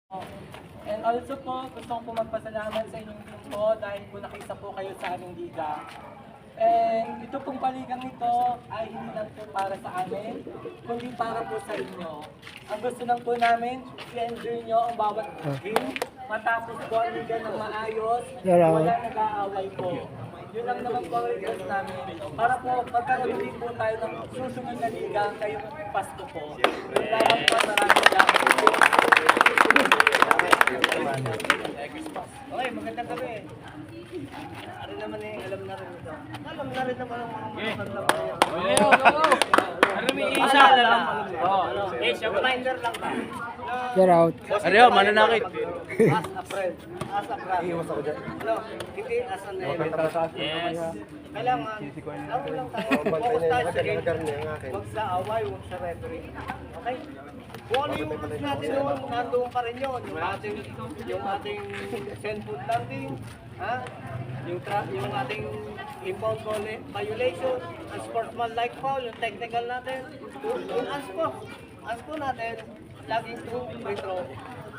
And also po, gusto ko po magpasalamat sa inyong team po dahil po nakisa po kayo sa aming liga. And ito pong paligang ito ay hindi lang po para sa amin, kundi para po sa inyo. Ang gusto lang po namin, i-enjoy nyo ang bawat game, matapos po ang liga ng maayos, wala nag-aaway po. Yun lang naman po ang request namin. Para po magkaroon din po tayo ng susunod na liga ngayong Pasko po. Salamat po, maraming salamat po. Okay, magandang gabi. Ari naman eh, alam na rin ito. Alam na rin naman ang mga magandang gabi. Ano may isa lang? Eh, siya reminder lang ba? Get out. Ariyo, mananakit. As a friend. As a brother. Iiwas ako dyan. No, hindi as an enemy. Yes. Kailangan, laro lang tayo. Focus tayo sa game. Huwag sa away, huwag sa referee. Okay? Kung ano yung rules natin noon, nandoon pa rin yun. Yung ating send foot landing, ha? Yung ating inbound violation, ang sportsman-like foul, yung technical natin, yung ASPO natin, laging free throw,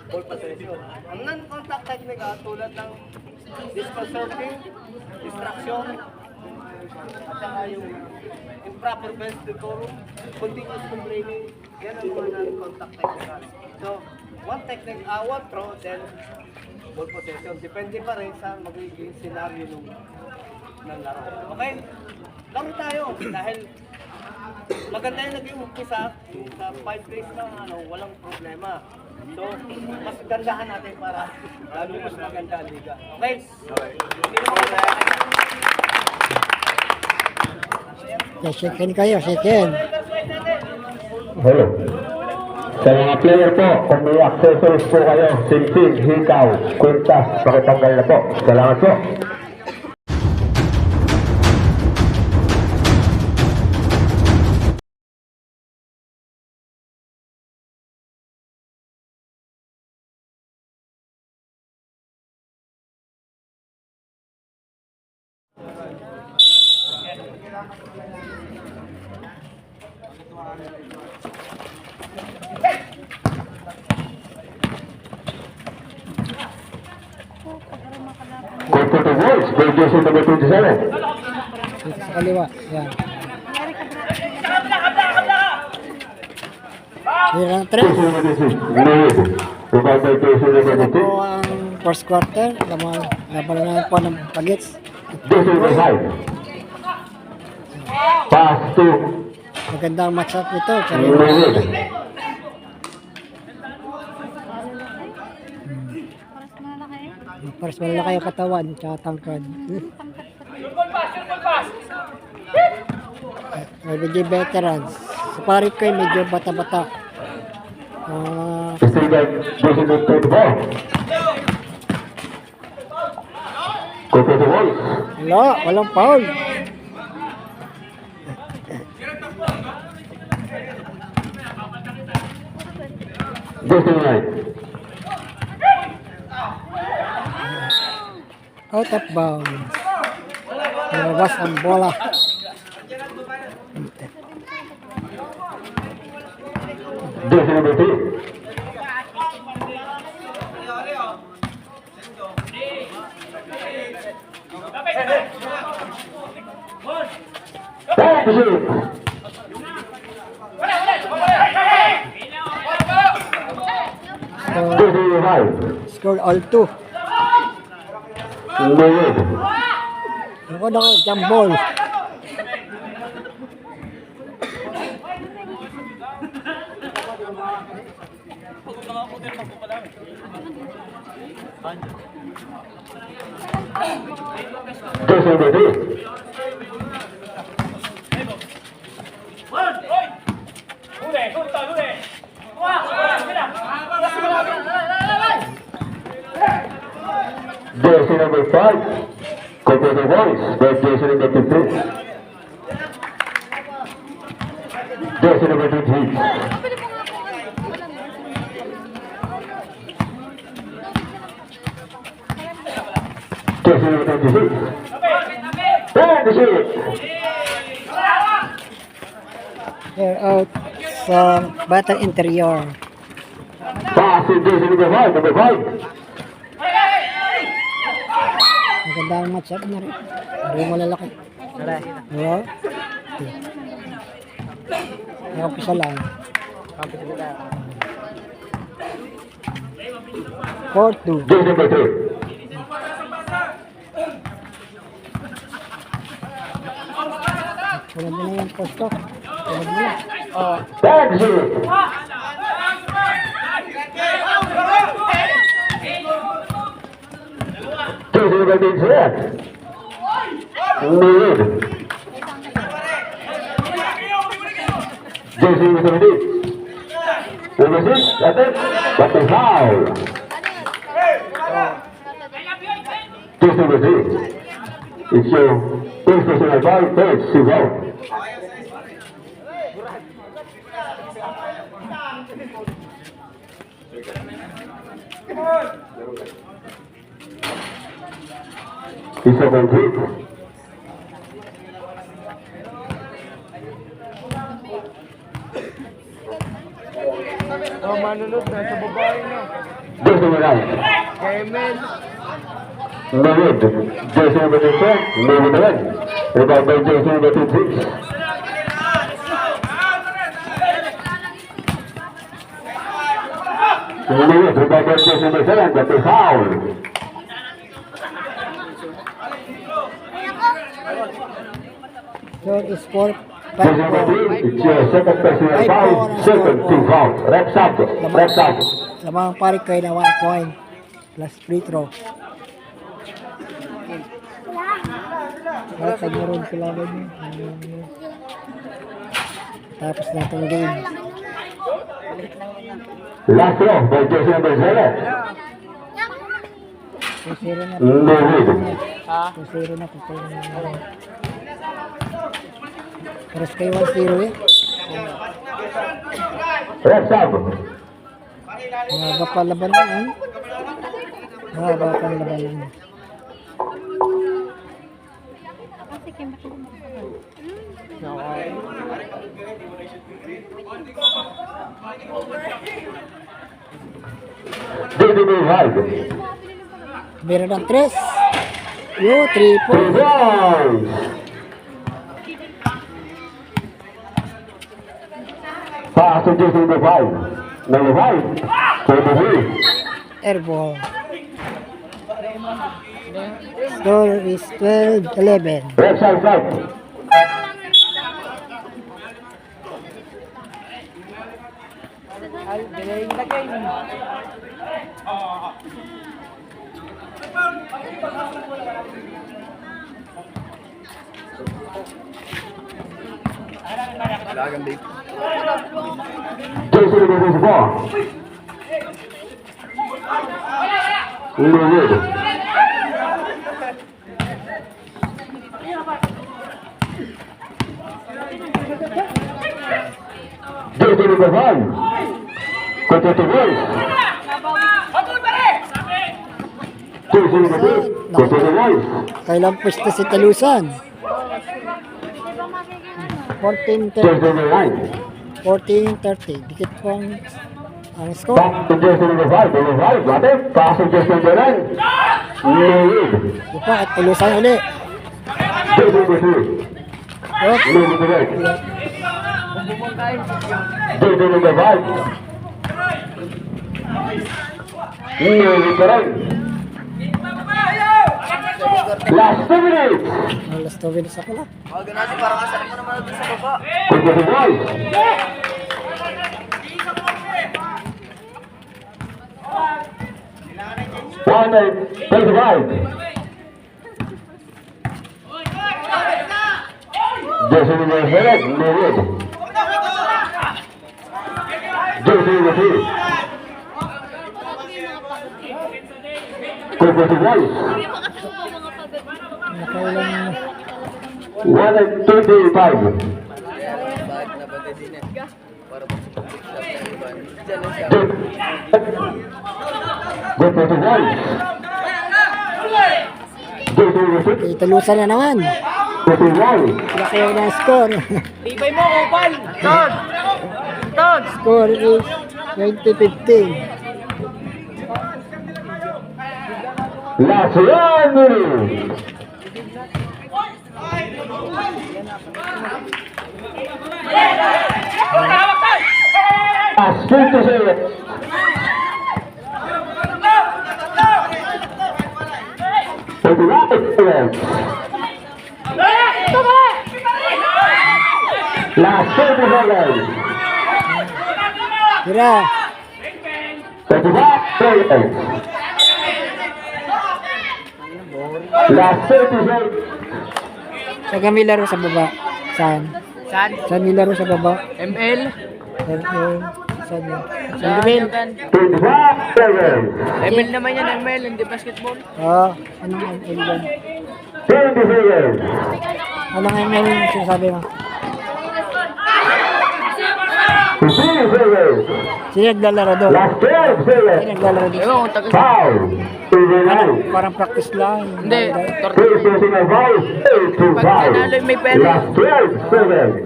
ball possession. Ang non-contact technical, tulad ng disconcerting, distraction, at saka yung improper best decorum, continuous complaining, yan ang mga non-contact technical. So, one throw, then ball possession. Depende pa rin sa magiging scenario ng laro. Okay? Laro tayo dahil maganda yung naging umpisa sa 5 days na walang problema. So, mas gandahan natin para lalo mas maganda ang liga. Okay? Hindi naman Second kayo, second. Hello. Sa mga player po, kung may accessories po kayo, silsig, hikaw, kwintas, pakitanggal na po. Salamat po. Quarter to voice, play Jason number 27. Dito sa kaliwa. Yan. Hirang 3. Jason number 26, lead. Rebound by Jason number Ito 2. po ang first quarter. Laban na po ng Pagits. Jason number 5. Pass to Magandang matchup ito. lead. Paras malaki yung katawan, tsaka tangkad. Medyo veterans. Sa parit ko medyo bata-bata. Jason number 2 ball. Quarter to voice. Wala, walang foul. Jason right. Out of bounds. Nalabas ang bola. Jason number 2. Back to shoot. Jason number 5. Score all 2. Lead. Ako na ko, jump ball. Jason number 3. Jersey number 5. Quarter to voice by Jason number 23. Jersey number 23. Jersey number 26. And the shoot. Air out sa Batang Interior. Pass Pass to Jason number 5. Number 5. Maganda ang match-up na rin. Hindi mo lalaki. Oo. Nakapisa lang. 4-2. Jason number 3. Tulad mo na yung posto. Tulad mo na. Tag zero. Jason number 3 set. Lead. Jason number 3. Number 6. Attack. But the foul. Jason number 3. It's your first personal foul. Third, 6 out. Isa complete. Manunod na sa babae na. Jason number 9. Kemel. David. Jason number 2. David again. Rebound by Jason number 2. David. Rebound by Jason number 7. But a foul. So, score Jason number 3. 5-4. It's your second personal foul. Second, 2 fouls. Reps up. Reps up. Lamang parik kayo na 1 point. Plus free throw. At nagkaroon sila ganyan. Tapos na itong game. Last throw by Jason number 7. 2-0 na. David. 2-0 na. Paras kayo 1-0 eh. Reps up. Mahaba pa laban lang eh. Mahaba pa laban lang. David number 5. Meron ng 3. Yo, 3 po. 3 fouls. Pass to Jason number 5. Number 5. 23. Airball. Score is 12-11. Left side flat. Jason number 4. David. Jason number 5. Contact the voice. Jason number 3. Contact the voice. Kailang pwesto si Talusan. 14-30. Jason number 9. 14-30. Dikit po ang score. Back to Jason number 5. Number 5. Bate. Pass to Jason number 9. David. Diba, at Talusan ulit. Jason number 3. Yup. David direct. Jason number 5. David direct. Last 2 minutes. Alas 2 minutes ako lang. Contact the voice. One and 25. Jason number 7, David. Jason number 3. Contact the voice. Nakailang 1 and 25. Go for the voice. Jason number 6. Talusan na naman. Go for the voice. Laki ng score. Tibay mo, Kupal! Tod! Tod! Score is 20-15. Last one minute. Last 50 seconds. Last 30 seconds. Tira. 35 seconds. Last 30 seconds. Saan kami laro sa baba? Saan? Saan? Saan may laro sa baba? ML? Saan yun? Saan yun? Saan gabil? 25 seconds. ML naman yan, ML, hindi basketball. Oo. Anong ML doon? 20 seconds. Anong ML yung sinasabi mo? 15 seconds. Sino naglalaro doon? Last 12 Sino seconds. naglalaro doon? Ewan, taga Foul. Parang, 29. parang practice lang. Hindi, First personal foul. 8 to Pag foul. nanalo yung may pera. Last 12 seconds.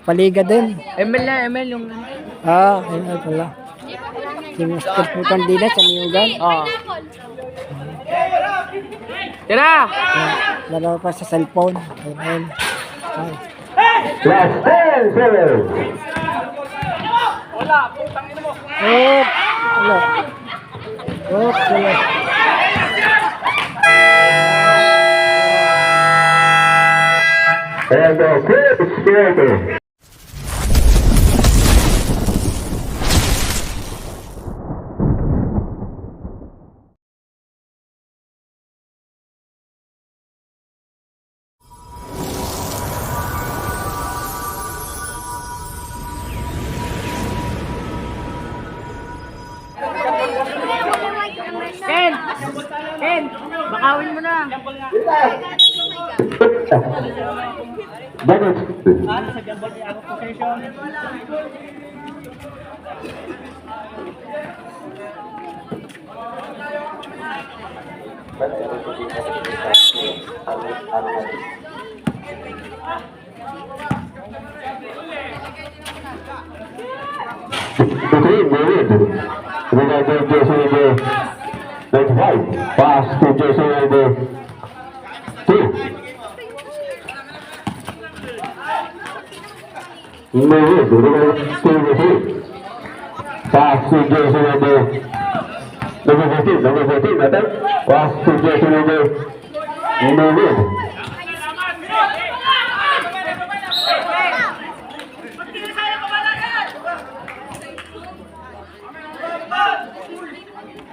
Paliga din. ML na, ML yung... Ah, ML pala. Sinuskot mo kandila sa Miyugan. Oo. Tira! Laro pa sa cellphone. ML. Ay. Last 10 seconds. Oh, wala. Oh, wala. And the quick skater. Ken! Ken! Bakawin mo na! Bakit? Between David. Regarding Jason number 95. Pass to Jason number 2. David. Regarding 3. Pass to Jason number 14. Number 14. Attack. Pass to Jason number David.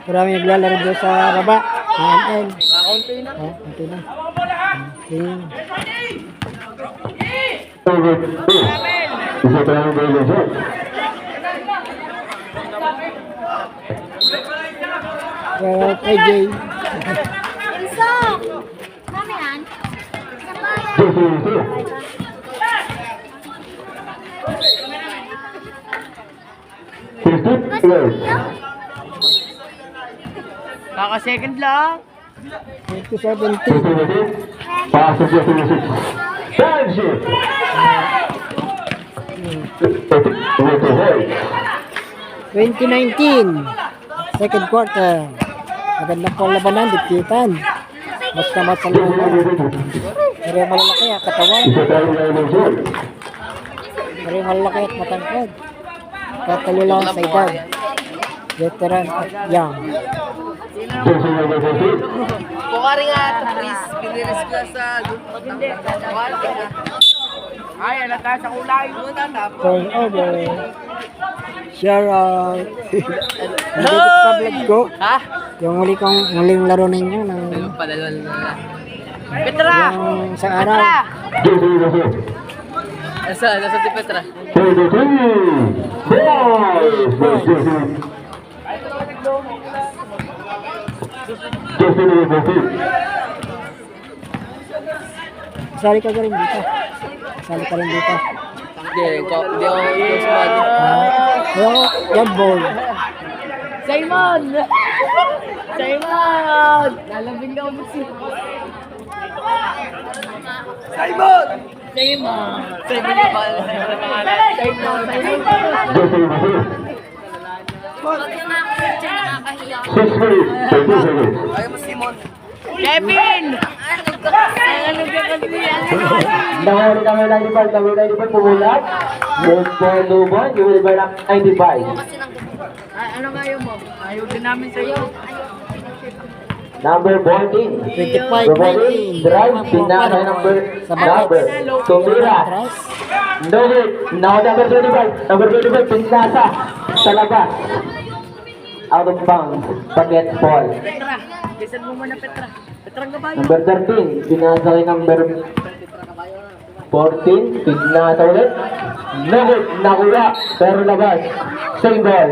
Marami naglalaro doon sa baba. ML. Kakunti na. Oh, ito na. Okay. David. Isa tayo ng David. AJ. Enzo! Mami yan? Jason number 2. Kaka second lang. 2017. Pass to Jason number 6. Time shift. 2019. Second quarter. Magandang po labanan, diktitan. Basta masalungan. Pero malalaki ang katawan. Isa tayo ng zone. Pero malalaki at matangkad. Katalo lang sa edad. Veteran at young. Jason number 14. Pukari nga ito, please. Piniris ko sa... Ay, alam tayo sa kulay. Turnover. Share out. Nandito sa vlog ko. Ha? Yung huling laro ninyo ng Padalwan na. Petra! yung isang araw. Petra! Jason number 4. Nasa si Petra. 33. Boys for Jason. Jason number 14. Sali ka rin dito. Sali ka rin dito. Hindi ako close man. Yan ball. Simon! Simon! Lalabing na ako si... Simon! Simon! Simon yung pangalan. Simon! Jason number 4. Nakakahiya. 6 minutes, 30 seconds. Ayaw mo, Simon. Kevin! Ano ka kasi yan? Number 95, pumulat. Good for Lubon, you will burn up 95. Ano nga yun mo? Ayaw din namin sa'yo. Number 14. 25, 19. Drive, pinaka number Tumira. No hit. Now number 25. Number 25, pinasa. Sa labas. Out of bounds. Paget ball. Petra, bisan mo muna Petra. Petra ang gabayo. Number 13, pinasa kay number 14, pinasa ulit. No hit. Nakuha. Pero labas. Same ball.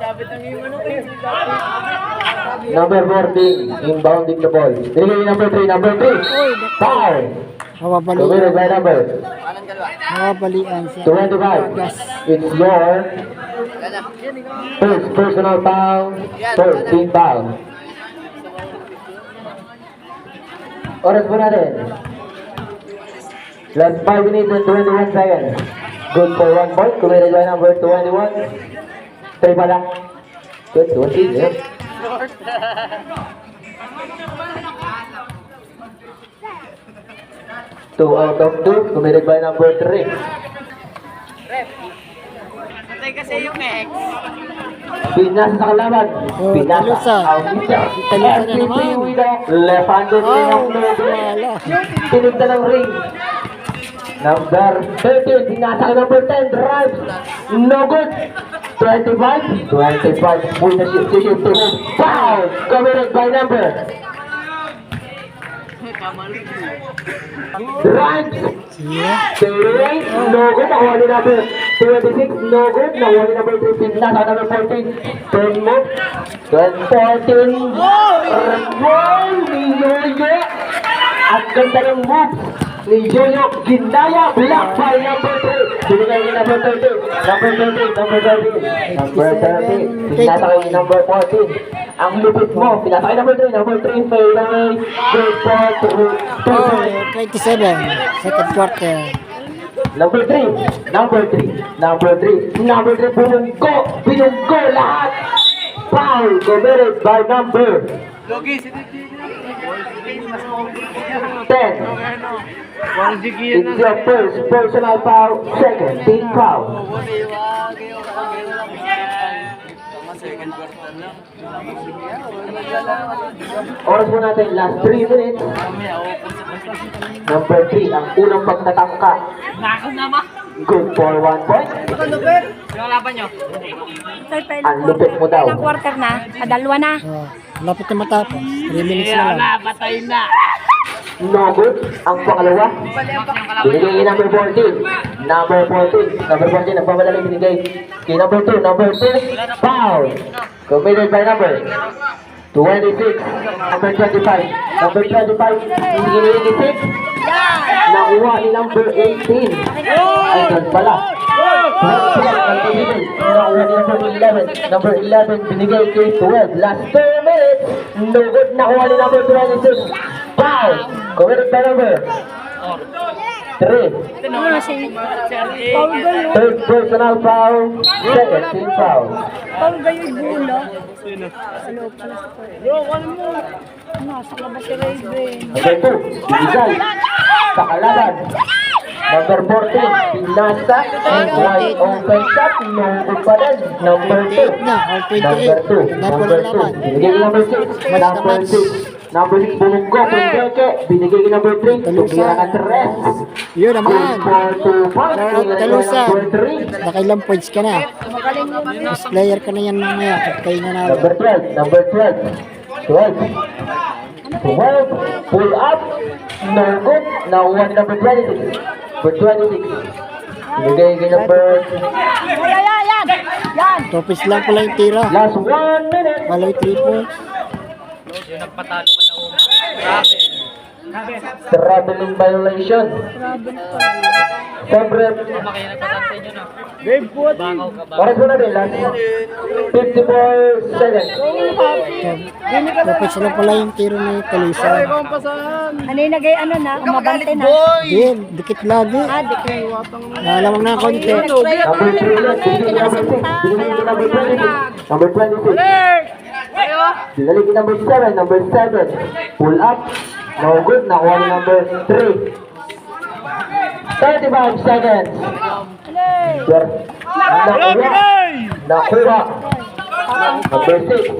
Sabi ng iyo, ano kayo? Number 14, inbounding the ball. Dinigay number 3. Number 3. Foul. Committed Mawabalian. by number Mawabalian siya. 25. It's your first personal foul. First team foul. Oras po natin. Last 5 minutes and 21 seconds. Good for 1 point. Committed by number 21. 3 pala. Good. 20. Yeah. Two out of 2. Committed by number 3. Patay kasi yung ex. Pinasa sa kalaban. Oh, Pinasa. Talusa. Out niya. Talusa na naman. MVP winner. Left-handed ring Oh, of Noble. wala. Pinunta ng ring. Number 13. Pinasa ka number 10. Drive. No good. 25. 25. With the shift to shift to move. Foul. Committed by number. Drive. Siya. Straight, no good. Nakuha ni number 26, no good. Nakuha ni number 13, nasa number 14. Turn move. 14. Roll ni Yoyo. At ganda ng move ni Yoyo. Ginaya, block by number 3. Binigay ni number 13. Number 13, number 13. Number 13. Pinasa kay number 14. Ang lupit mo. Pinasa kay number 3. Number 3, fair away. Good for 2. Oh, 27. Second quarter. Number 3, number 3, number 3, number 3, binunggo lahat. Foul committed by number 10. It's your first personal foul, second team foul. Oras mo natin, last 3 minutes. Number 3, ang unang pagtatangka. Nako naman. Good for 1 point. Yung laban nyo. Ang lupit mo daw. Ilang quarter na? Dalawa na. Oh, lapit na matapos. 3 minutes na lang. Batay na. No good. Ang pangalawa. Binigay kay number 14. Number 14. Number 14. Nagpapadali binigay kay number 2. Number 2. Foul. Committed by number 26. Number 25. Number 25. Binigay ni 26. Nakuha ni number 18. Ay, doon pala. Nakuha ni number 11. Number 11. Binigay kay 12. Last 2 minutes. No good. Nakuha ni number 26. Foul. Committed by number 3. Third personal foul. Second team foul. Paul Gayo Gulo. Sa loob sa Bro, ano mo? Nasa labas si Raven. Number 2. Binigay. Sa kalaban. Number 14. Pinasa. Wide open shot. No good pa rin. Number 2. Na, all 28. Number 2. Napol Number na 2. naman. Binigay kay number 6. Number 6. Number 6. Bumunggo. Pindeke. Binigay kay number 3. Tumira ka 3. Yun naman. Good for 2 points. Talusa. Number 3. Nakailang points ka na. Best player ka na yan mamaya. Kapag kayo nanalo. Number 12. Number 12. 12. 12. Pull up. No good. Nakuha ni number 26. Number 26. Binigay kay number Yan! Topis lang pala yung tira. last 1 minute. Malay 3 points. Traveling violation. Grabe na pa. Siyempre, oras mo na din, last 54 seconds. Tapos na pala yung tiro ni Kalisa. Ano yung nagay ano na? Umabante na. Din, dikit lagi. Ah, di ko. Nalamang na konti. Number 3 ulit, binigay number 6. Binigay number 26. Number 26. Binalik yung number 7. Number 7. Pull up. No good. Nakuha ni number 3. 35 seconds. Sure. Nakuha. Number 6.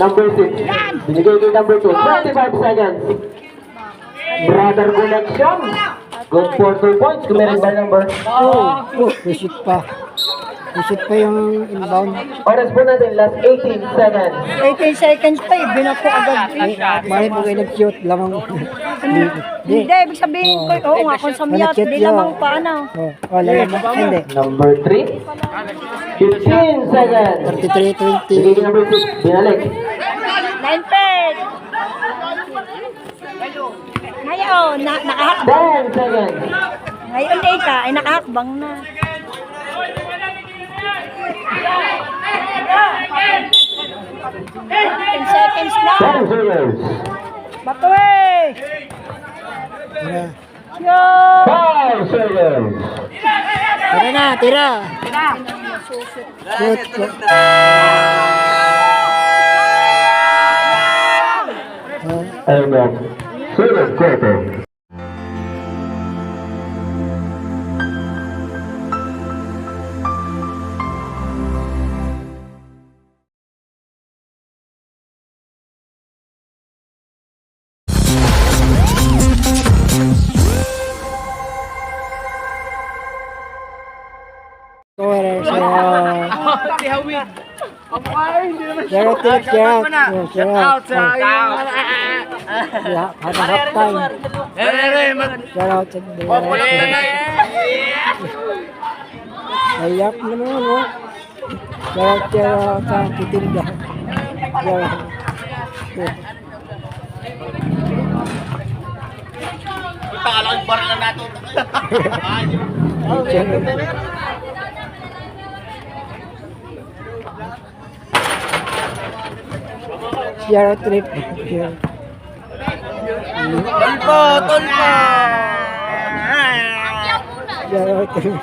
Number 6. Binigay kay number 2. 25 seconds. Brother connection. Good for 2 points. Kung meron ba number? Reshoot pa. Reshoot pa yung inbound. Oras po natin. Last 18 seconds. 18 seconds pa eh. Binako agad. Bakit mo kayo nag-shoot? Lamang. Hindi, ibig sabihin ko, oo nga, kung sa miyat, di lamang pa, ano. Oh, lamang. Hindi. Number 3. 15 seconds. 33-20. Binigay number 6. Binalik. 9 peg. Ngayon, nakahakbang. 10 seconds. Ngayon, Eka, ay nakahakbang na. 10 seconds na. 10 seconds. Bato eh. Tira. Yo. 5 seconds. Tira na, tira. Shoot. And second quarter. Scorer, Share out, share out. Yeah, half time. Share out. Ayak naman, no? Share out sa titinda. Share out. Share out trip. Tulpo! Share out trip.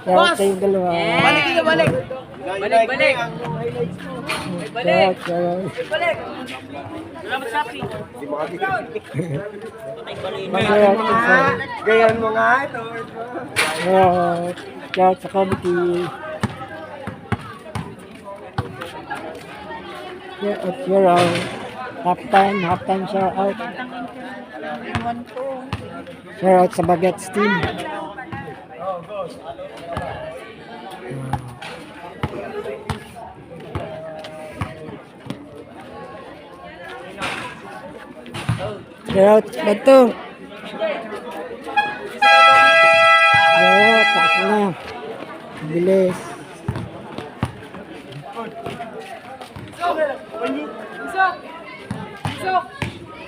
Share out kayong dalawa. Balik! Share out, share out. Share out, share out. Gayan mo nga ito. Share out sa committee. Share out. Half time share out. Share out sa Bagets team. Share out, Bato. Share out, taas na. Bilis.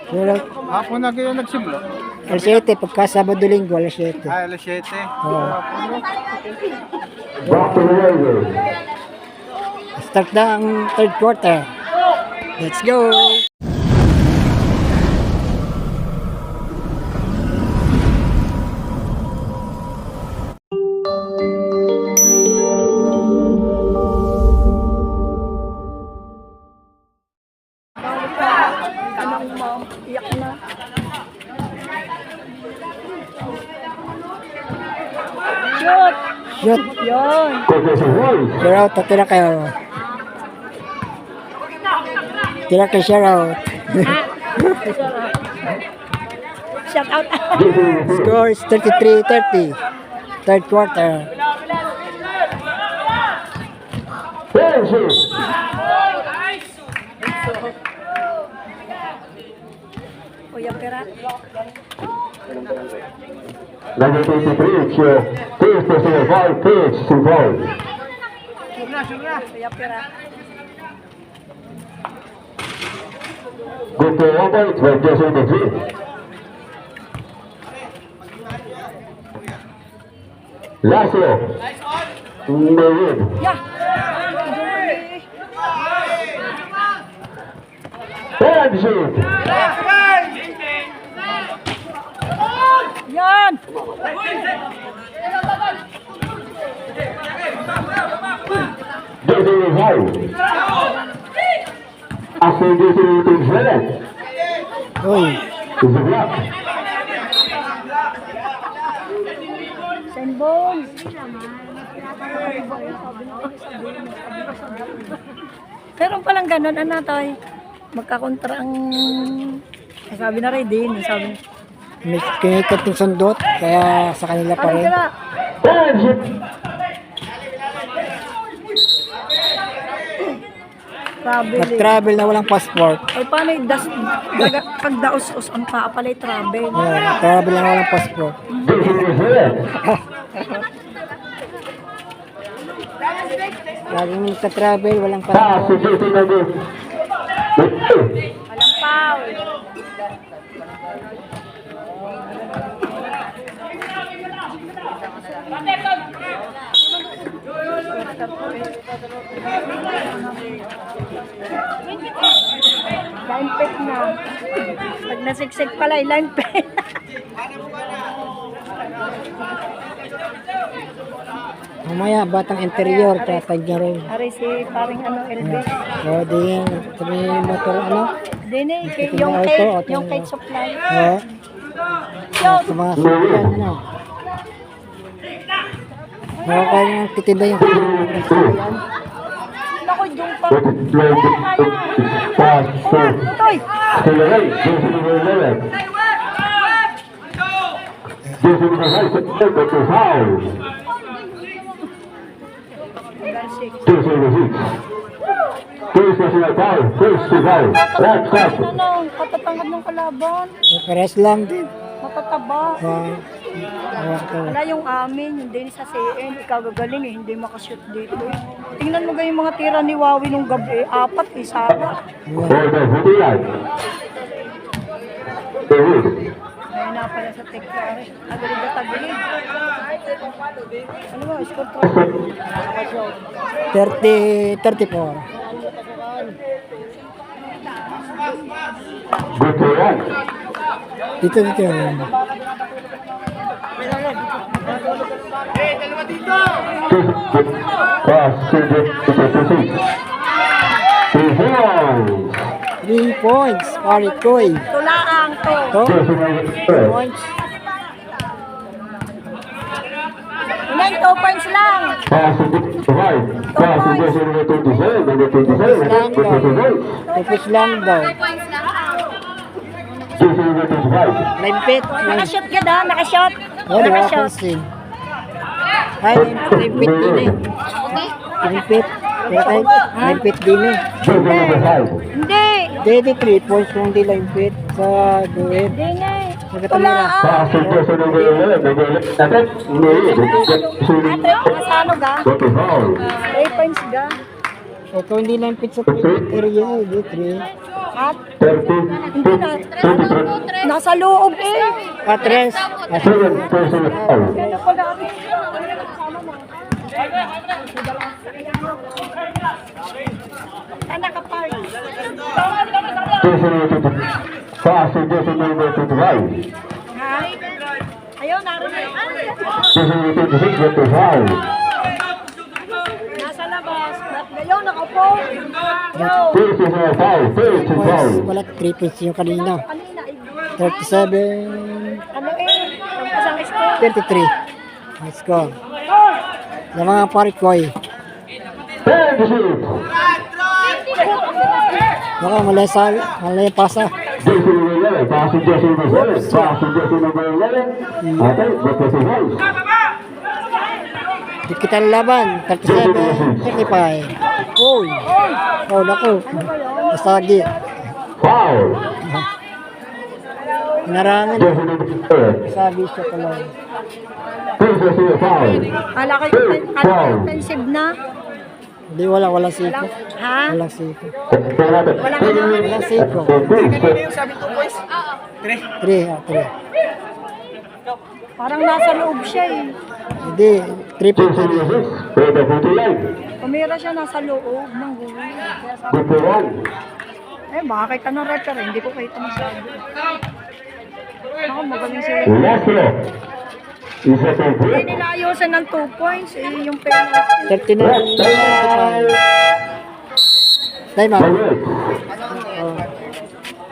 Share out. Hapon na kayo nagsimula. Alas 7, pagka Sabado Linggo, alas 7. Ay, alas 7. Oh. Back to the Raiders. Start na ang third quarter. Let's go! Anong mom? Iyak na. Shoot! Shoot! Yun. Share out, tira kayo. Tira kayo, share out. Shout out. Score is 33-30. Third quarter. Kuya Pera. Number 23, it's your first to survive, pitch to ball. Kuya Pera. Good to 1 point by Jason Madrid. Lasso. David. Yeah. And shoot. Yan. Jason is high. After Jason takes it. Uy, Is a block. Sendball. Pero palang ganun, ano tayo? Magkakontra ang... Sabi na rin din, sabi. may kinikat yung sundot, kaya sa kanila pa Parang rin. sila, And shoot. travel eh. Nag-travel na walang passport. Ay, paano yung pag daos-os ang paa pala yung travel? Ayan, nag-travel na walang passport. Jason is here. Laging nagka-travel, walang Pass to passport. Jason Madrid. Walang foul. Line pick na. Pag nasiksik pala, line pick. Mamaya, batang interior, tatag niya rin. Ari si paring ano, Elvis. O, di yan. Sabi motor, ano? Dini, Ito yung na ito, cake, ito yung na. cake supply. O, sa mga sasakyan, ano? Nakakaya nang titinda yung sasakyan. Naku, yung pa. Pass to Tutoy! to the right. Jason number 11. Jason number 5. But to foul. Jason number 6. First national foul. First to foul. Right stop. Ano, katatangkad ng kalaban. Pares lang din. Matataba. O, Wala yung amin, yung din sa CN, ikaw gagaling eh, hindi makashoot dito eh. Tingnan mo yung mga tira ni Wawi nung gabi, 4 eh, saba. For the voting line. David. Ngayon na pala sa Tekare. Agad na tagilid. Ano ba, score 34. Good to run. Dito. Pass to the 6. 3 3 points. points. Parit Koy. Tulaang to. To, Jason number 3 points. Ilan, 2 points lang. Pass to the 5. Pass to Jason number 27. Number 27. Good to the Tapos lang daw. Jason number 25. Limpit. Nakashoot ka da, nakashoot. O, di ba Nakashoot. pansin? Ay, limpit din eh. Limpit. Limpit din eh. Jason number 5. Hindi. Hindi, 3 points kung hindi limpit sa duwid. Hindi nga eh. Nagkatamira. Tulaang. Pass to Jason number 11. Number 11. Natin. Ate, masano ga? Good to foul. 3 points ga. O, kung hindi limpit sa area, hindi 3. At 30. hindi na. 23. Nasa loob eh. Patres. 7 personal foul. Ano pa dami? Anak ka pa. Jason number 20. Pass to Jason number 25. Ha? Ayun, narinig. Jason number 26. Good to foul. Nasa labas. Ngayon, nakaupo. Yo. First is a foul. First is foul. Wala 3 points yung kanina. Kanina, 37. ano eh, ang pasang score. 33. Let's go. Yung mga parit Koy. And shoot. Baka malay pasa. Jason number 11. Pass to Jason number 7. Pass to Jason number 11. Okay, good to foul. Di kita laban. 37. 35. Uy. Oh, naku. Masagi. Foul. Inarangan. Jason number 7. Sabi siya pala. First is a foul. Kala ko yung offensive na. Hindi, walang siko. Ha? Walang siko. Wala ka na? Walang siko. Yung sabi 2 points? 3. Parang nasa loob siya eh. Hindi, 3 points. Tumira siya nasa loob ng goal. Kaya sabi, baka kita ng referee, hindi ko kita masyado. Ako, magaling sila. Hindi nila ayusan ng 2 points, eh, yung penalty. 39. Time out.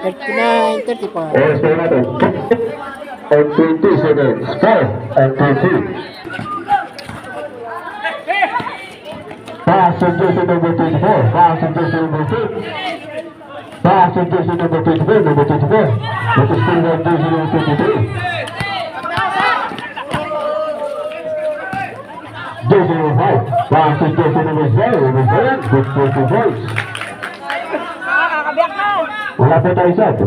39-35. And 20 seconds. 4 and 20. Pass on jersey number 24. Pass on jersey number 2. Pass on jersey number 24. Number 24. That is still on jersey number 23. Jersey number 5. Pass on jersey number 7. Number 7. With 40 points. Kakabiyak na. Wala pa tayo sa ito.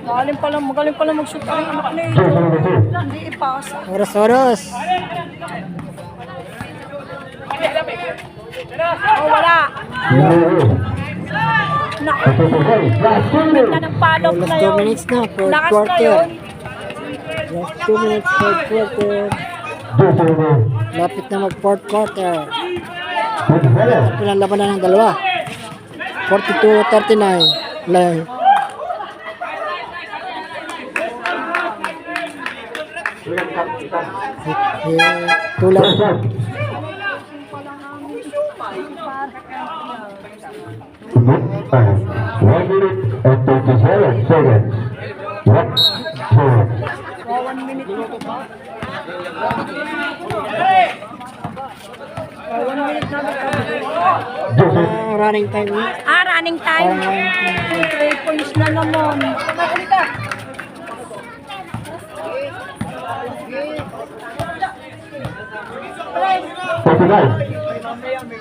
Magaling pala mag-shoot ang anak na ito. Jersey number 2. Hindi ipasa. Oras. Oh, wala. Naku, ganda ng palok Last na 2 yun. minutes na. Fourth Lakas na quarter. yun. Last 2 minutes, fourth quarter. Lapit na mag-fourth quarter. Pinalabanan ng dalawa. 42-39. Lay. Tulak. 1 minute and 27 seconds. What? 1 minute na ito ba? 1 minute na ito. Running time. Running time. 3 points na naman.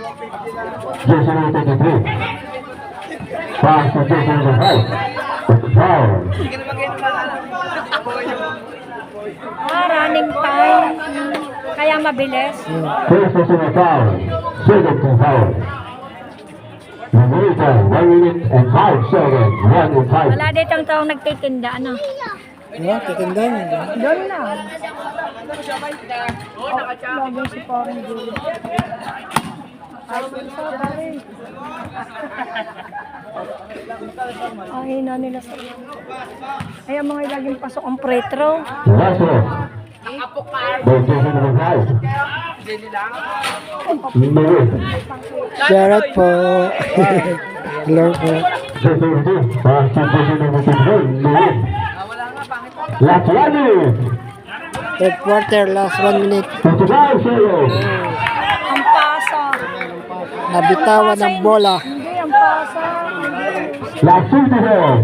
Jersey number 23. Pass to jersey number 5. Foul. Running time. Kaya mabilis. First personal foul. Second to foul. Number 1 minute and 5 seconds. 1 and 5. Wala dito ang taong nagtitinda. Ano? Titindan. Doon na. Lagay si parang Julie. Ang hina nila sa ay ang mga ilaging pasok ang pretro. Last one. By jersey number 5. Number 8. Shoutout po. Hello po. Jersey number 2. Pass to jersey number 21. Number 8. Last 1 minute. Third quarter, last 1 minute. 55 seconds. Ang pasa. Nabitawan ng bola. Hindi, ang pasa. Last 2 seconds.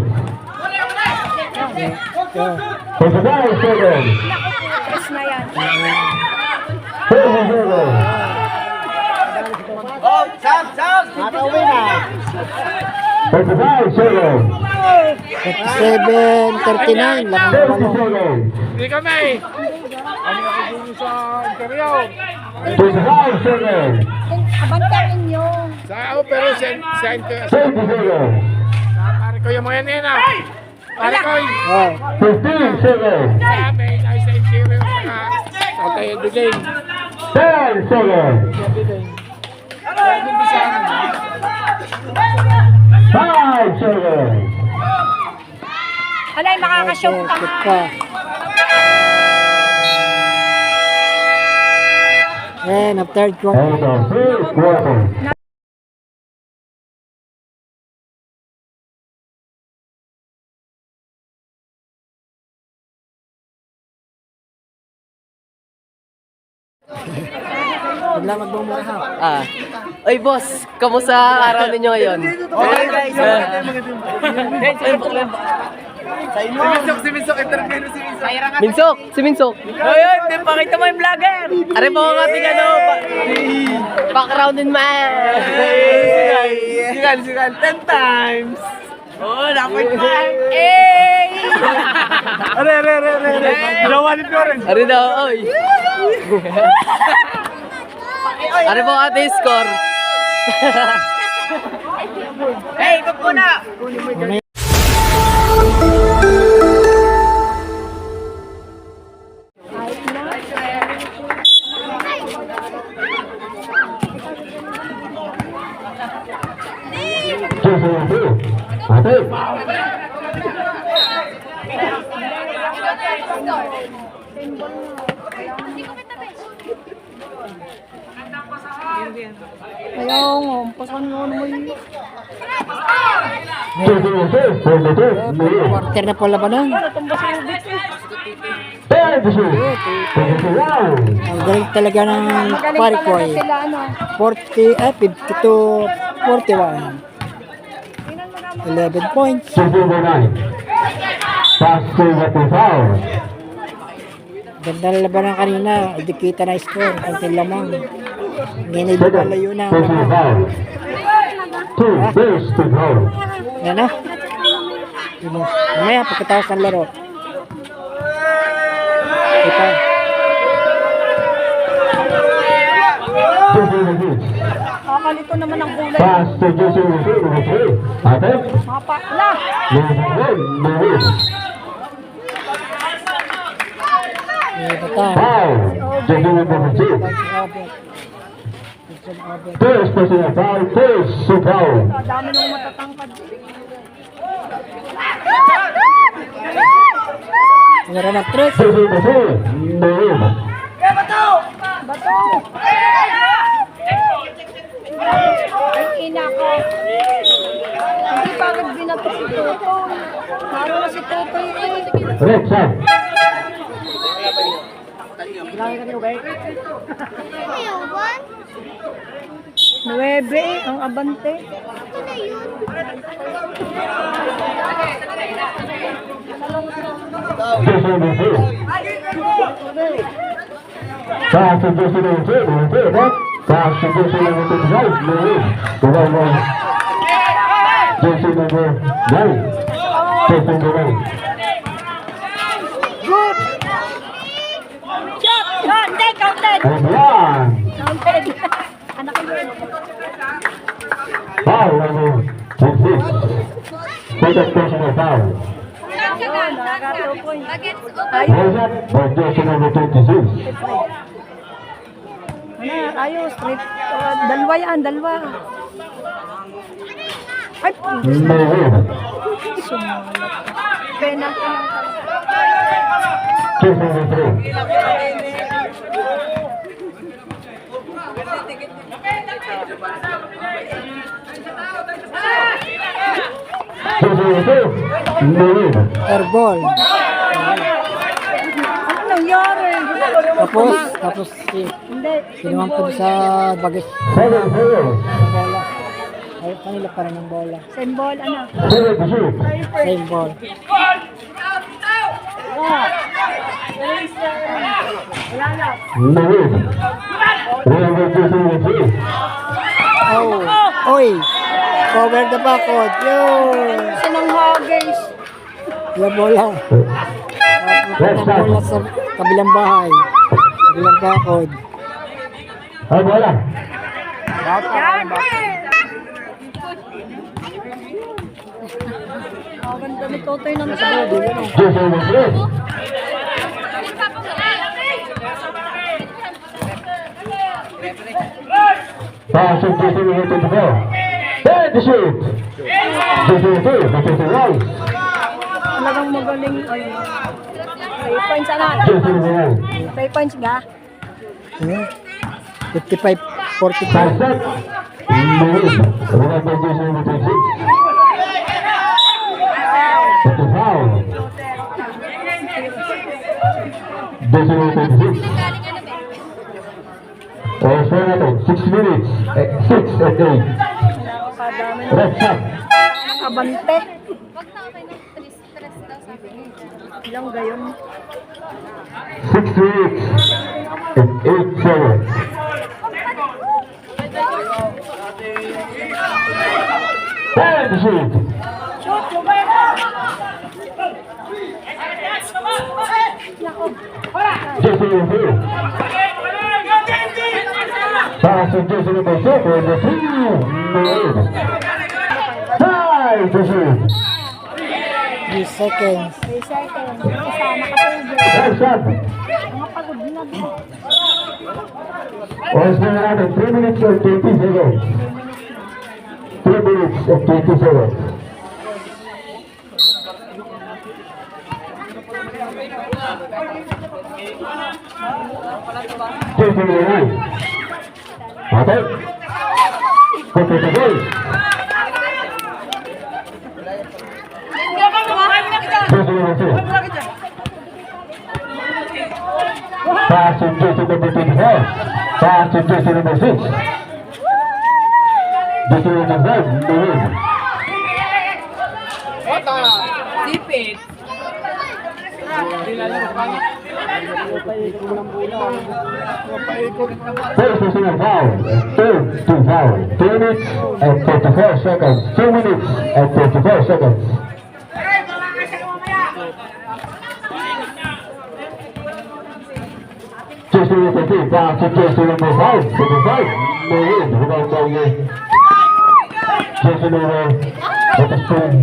55 seconds. Tres na yan. 30 seconds. Oh, Sam! Nakauwi na. 35 seconds. 37-39. 30 Lamang walo. seconds. Hindi kami. Ano ako dun sa interior? 25 seconds. Abantayin nyo. Sa pero center. 20 seconds. Pare ko yung mga yan Pare ko Oh, 15 seconds. sa amin ay sa interior sa tayo dilim. 10 seconds. 5 seconds. Alay, makakashoot ka shoot nga. pa. And a third quarter. And the third quarter. Bigla magbumura ha. Oy boss, kamusta araw ninyo ngayon? Okay guys, Minsok, si Minsok. Oy, pakita mo yung vlogger. Are po ang ating background in man. Sigan, 10 times. Oh, dapat pa. Are. Ginawa ni Florence. Are daw, oy. Are po ate score. Hey, ito po na. Ayaw nga, pasan mo naman yun. Quarter na po labanan. Ang galing talaga ng pari ko ay Sila ano. 52 41. 11 points. Ganda na labanan kanina. Hindi kita na score. Kunti lamang. Ngayon ay lumalayo na. Yan na. Mamaya pagkatapos ng laro. Ito. Kakalito naman ang kulay. Mapakla. Ito ta. First personal foul, first foul. Dami nung matatangkad. Laro ng 3. Bato! Ay, ina ko. Hindi pa agad binato si Totoy. Laro na si Totoy eh. Red shot. Nuwebe eh, ang abante. Good! Shot! Counted! Counted! Counted! Anak ko yun. Foul number 26. Second personal foul. Nakaka 2 points. Red shot for jersey number 26. Ayos, straight. Dalawa yan, dalawa. Ay, No win. sumalat. Penalty lang talaga. Jersey number 3. Jersey number 2. No win. Air ball. Ano nangyari? Tapos Hindi. kinuha ko sa bagay 7-0. ng bola. Ay, kanila pa rin ng bola. Same ball, ano? 7 to shoot. Same ball. Wala na. No win. Remember jersey number 3. Oh. Oy. Cover the backward. Yun. Sinang hagis. Yung bola. Ang bola sa kabilang bahay. Kabilang backward. Ay, bola. Yan! Ang ganda ni Totoy ng sabi. Jersey number 3. Pass of jersey number 24. Then the shoot. Jersey number 2. Patricia Rice. Talagang magaling. Ay, 3 points na. Jersey number 9. 3 points ga. 55-45. Pass set. No win. Remember jersey number 26. That's a foul. Jersey number 26. Oh, score natin. 6 minutes. 6 and 8. Kadami na. Red shot. Abante. Ilang gayon. 6 minutes and 8 seconds. And shoot. Shoot! Lugay na! Jersey number 2. Foul Pass to jersey number 2, 23, Noel. Tie to shoot. 3 seconds. 3 seconds. Kasama ka po. Nice shot. Mga pagod na. Oras na natin, 3 minutes and 20 seconds. 3 minutes and 20 seconds. Jersey number 9. Okay. Put it away. Jersey number 2. Pass to jersey number 24. Pass to jersey number 6. Jersey number 5. Noel. Sipit. First personal foul. Third team foul. 2 minutes and 44 seconds. 2 minutes and 44 seconds. Jersey number 3. Pass to jersey number 5. Number 5. Noel. Without Noel. Jersey number 2.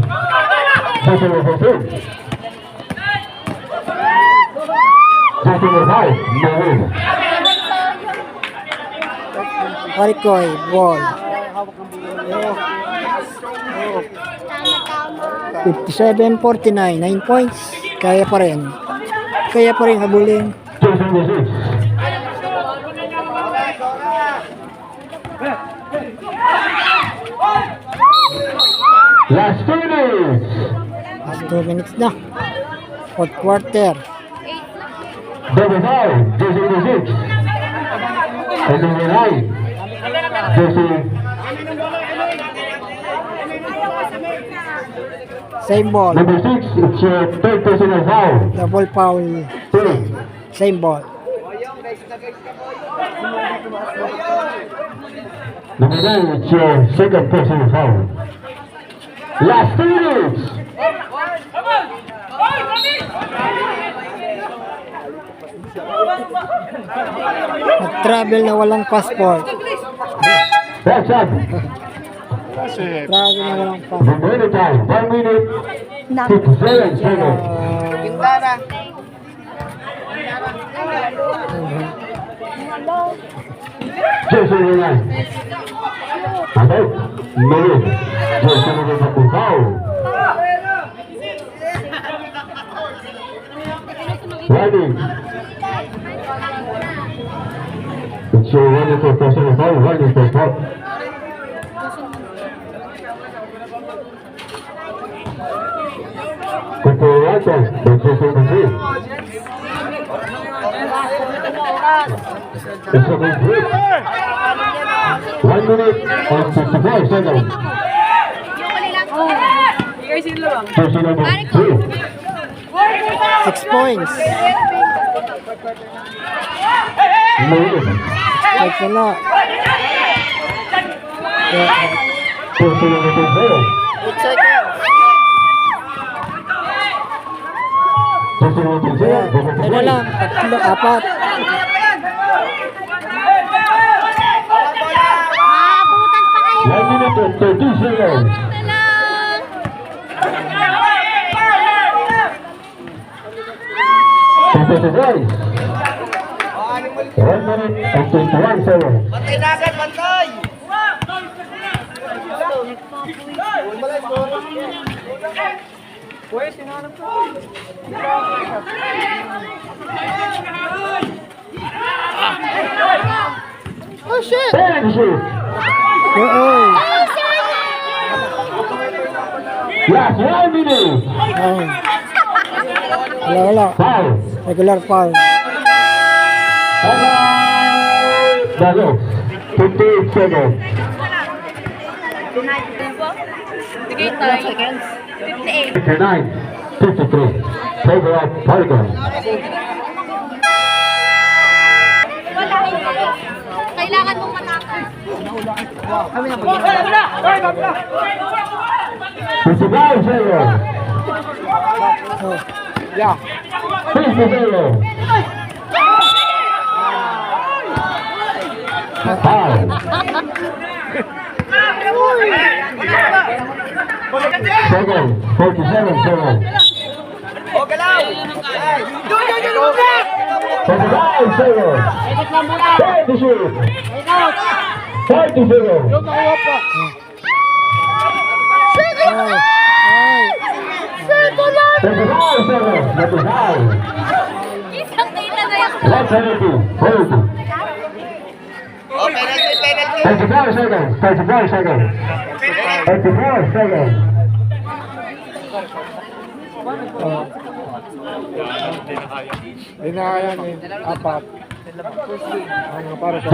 Jersey number 3. Jersey number 5. Noel. Marikoy, ball. 57-49, 9 points. Kaya pa rin. Kaya pa rin habulin. Jersey number 6. Last 2 minutes. Last 2 minutes na. Fourth quarter. Number 5. Jersey number 6. And number 9. Jersey. Same ball. Number 6. It's your third personal foul. Double foul. 3. Same ball. Number 9. It's your second personal foul. Last 2 minutes. Nag-travel na walang passport. That's up. Travel na walang passport. Remaining time. 1 minute. 57 seconds. Jersey number 9. Okay. Noel. Jersey number 4. Foul. Running. It's your running for personal foul. Running for foul. Controlato. Jersey number 3. It's a good break. 1 minute and 54 seconds. Jersey number 2. 6 points. Noel. Kahit wala. Jersey number 2. 8 seconds. Jersey number 2. Ano na lang. 3, 4. Maabutan pa kayo. 1 minute and 30 seconds. Jersey guys. 1 minute and 21 seconds. Bantay na agad, bantay! Oh shit! And shoot. Oo. Last 1 minute. Ayun. Wala. Foul. Regular foul. Bago. 58 seconds. Sige, tayo. 58. 59. 53. Favor of Polygon. Kailangan mong matakas. 55 seconds. Yeah. 50 seconds. Five. Second, 47 seconds. 45 seconds. 30 shoot. 30 seconds. 35 seconds. That is high. Let's have it. 35 seconds. 35 seconds. 34 seconds. Hindi na kaya ni apat. Ano para sa...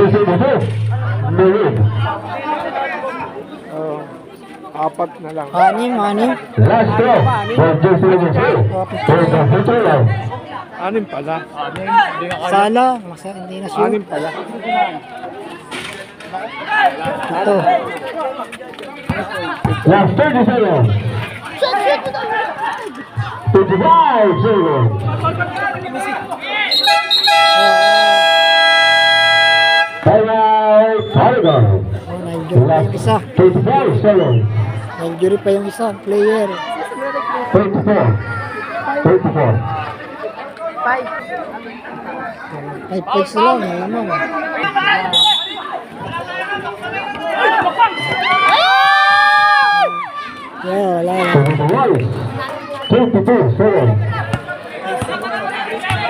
Minute. Apat na lang. Anim. Last throw. For Jason Minute. For the future line. Anim pala. Sala. Hindi na shoot. Anim pala. Ito. Last 30 seconds. 55 seconds. Time out. Polygon. Na-injury pa yung isa. 55 seconds. Na-injury pa yung isa. Player. 24. 24. 5 points lang. Alam mo. Yeah, wala na. 22 seconds.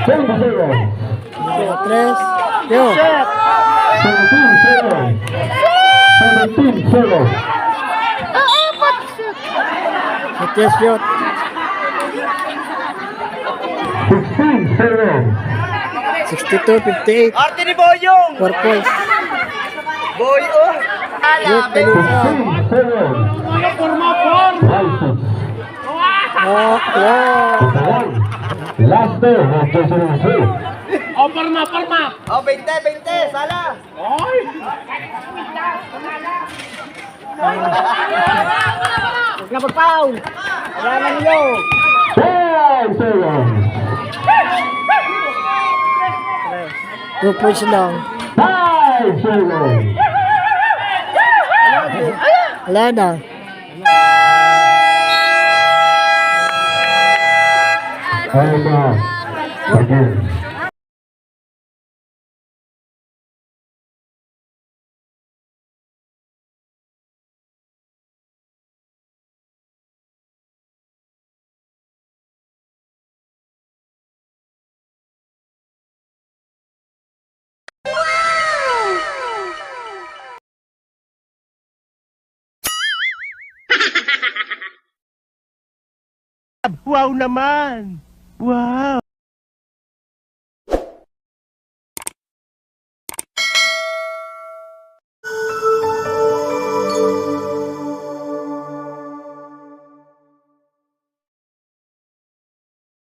20 seconds. Tres. Yo. 17 seconds. 17 seconds. Next shot. 16 seconds. 62-58. Arte ni Boyong! 4 points. Boy, oh! Shoot, Pelusa. 16 seconds. Oh, yeah. Last day of Jason Minute. Oh, 20, sala! Huwag na mag-foul. Wala na niyo. 10 seconds. 2 points lang. 5 seconds. Wala na. Time out. Again. Wow naman! Wow!